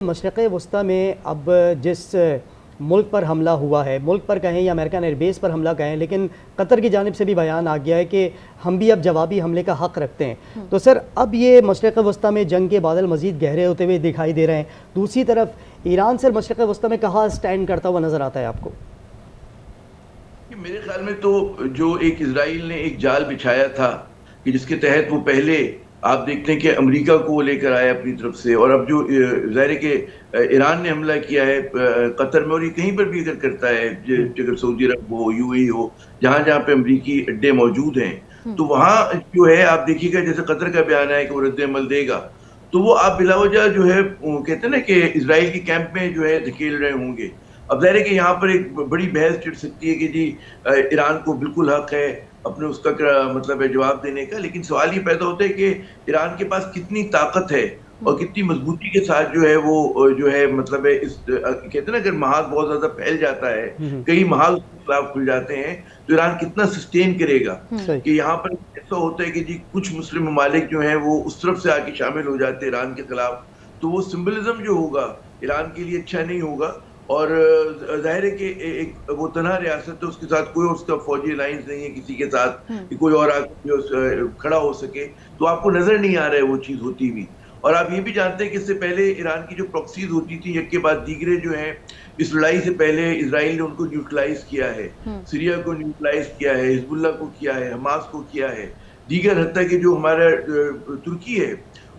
मशरिक़ वस्ता में अब जिस मुल्क पर हमला हुआ है, मुल्क पर कहें या अमेरिकन एयरबेस पर हमला कहें, लेकिन कतर की जानिब से भी बयान आ गया है कि हम भी अब जवाबी हमले का हक़ रखते हैं। तो सर अब ये मशरिक़ वस्ता में जंग के बादल मज़ीद गहरे होते हुए दिखाई दे रहे हैं। दूसरी तरफ ईरान सर मशरिक़ वस्ता में कहाँ स्टैंड करता हुआ नज़र आता है आपको? मेरे ख्याल में तो जो एक इजराइल ने एक जाल बिछाया था कि जिसके तहत वो पहले आप देखते हैं कि अमेरिका को वो लेकर आया अपनी तरफ से, और अब जो ज़ाहिर है कि ईरान ने हमला किया है कतर में, और ये कहीं पर भी अगर करता है, अगर सऊदी अरब हो, यूएई हो, जहां जहां पे अमरीकी अड्डे मौजूद हैं, तो वहां जो है आप देखिएगा, जैसे कतर का बयान है कि वो रद्द अमल देगा, तो वो आप बिलावजह जो है वो कहते हैं ना कि इसराइल के कैंप में जो है धकेल रहे होंगे। अब ज़ाहिर है कि यहाँ पर एक बड़ी बहस छिड़ सकती है कि जी ईरान को बिल्कुल हक है अपने उसका मतलब है जवाब देने का, लेकिन सवाल ये पैदा होता है कि ईरान के पास कितनी ताकत है और कितनी मजबूती के साथ जो है वो जो है मतलब है इस कहते हैं ना, अगर महाज बहुत ज्यादा फैल जाता है, कई महाज उसके खिलाफ खुल जाते हैं, तो ईरान कितना सस्टेन करेगा। कि यहाँ पर ऐसा होता है कि जी कुछ मुस्लिम ममालिक जो है वो उस तरफ से आके शामिल हो जाते हैं ईरान के खिलाफ, तो वो सिंबलिज्म जो होगा ईरान के लिए अच्छा नहीं होगा। और जाहिर है कि एक वो तनहा रियासत है, उसके साथ कोई उसका फौजी अलायंस नहीं है किसी के साथ कि कोई और आके खड़ा हो सके, तो आपको नजर नहीं आ रहा है वो चीज होती हुई। और आप ये भी जानते हैं कि इससे पहले ईरान की जो प्रॉक्सीज होती थी, एक के बाद दीगरे जो हैं, इस लड़ाई से पहले इसराइल ने उनको न्यूट्रलाइज किया है, सीरिया को न्यूट्रलाइज किया है, हिजबुल्लाह को किया है, हमास को किया है, दीगर हद तक कि जो हमारा तुर्की है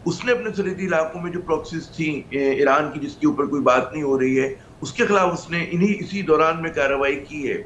उसने अपने सरहदी इलाकों में जो प्रॉक्सीज थी ईरान की, जिसके ऊपर कोई बात नहीं हो रही है, उसके खिलाफ उसने इसी दौरान में कार्रवाई की है।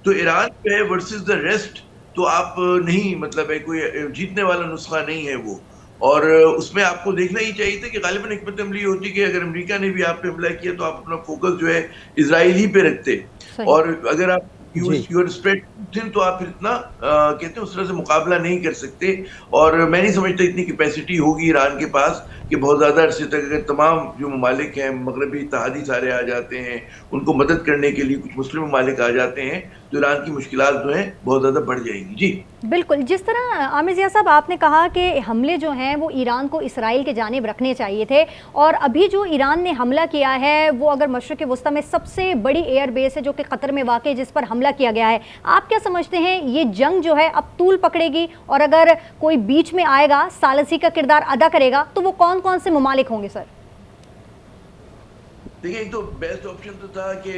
तो ईरान जो है वर्सेस द रेस्ट, तो आप नहीं मतलब है कोई जीतने वाला नुस्खा नहीं है वो। और उसमें आपको देखना ही चाहिए था कि गालिबन हिकमत अमली होती कि अगर अमेरिका ने भी आप पे हमला किया तो आप अपना फोकस जो है इजराइल ही पे रखते, और अगर आप यूर स्प्रेड थिन तो आप फिर इतना कहते हैं उस तरह से मुकाबला नहीं कर सकते। और मैं नहीं समझता इतनी कैपेसिटी होगी ईरान के पास कि बहुत ज़्यादा अरसे तक अगर तमाम जो ममालिक हैं, मगरबी इत्तेहादी सारे आ जाते हैं, उनको मदद करने के लिए कुछ मुस्लिम ममालिक आ जाते हैं, तो ईरान की मुश्किलात जो हैं बहुत ज़्यादा बढ़ जाएंगी। जी बिल्कुल, जिस तरह आमिर ज़िया साहब आपने कहा कि हमले जो हैं वो ईरान को इसराइल के जानिब रखने चाहिए थे, और अभी जो ईरान ने हमला किया है वो अगर मशरिक़ वस्ता में सबसे बड़ी एयर बेस है जो कि कतर में वाक़, जिस पर हमला किया गया है, आप क्या समझते हैं ये जंग जो है अब तूल पकड़ेगी, और अगर कोई बीच में आएगा, सालसी का किरदार अदा करेगा, तो वो कौन कौन से ममालिक होंगे सर? देखिए, एक तो बेस्ट ऑप्शन तो था कि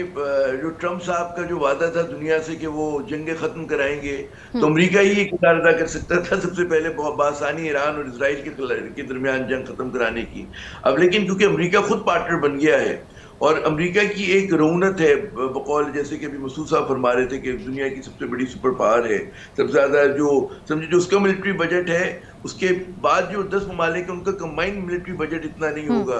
जो ट्रम्प साहब का जो वादा था दुनिया से कि वो जंगें खत्म कराएंगे, तो अमेरिका ही एक किरदार अदा कर सकता था सबसे पहले बहुत बासानी ईरान और इसराइल के दरमियान जंग खत्म कराने की। अब लेकिन क्योंकि अमेरिका खुद पार्टनर बन गया है और अमेरिका की एक रौनक है, बकौल जैसे कि अभी मसूद साहब फरमा रहे थे कि दुनिया की सबसे बड़ी सुपर पावर है, सबसे ज्यादा जो समझे जो उसका मिलिट्री बजट है, उसके बाद जो 10 ममालिक है उनका कंबाइंड मिलिट्री बजट इतना नहीं होगा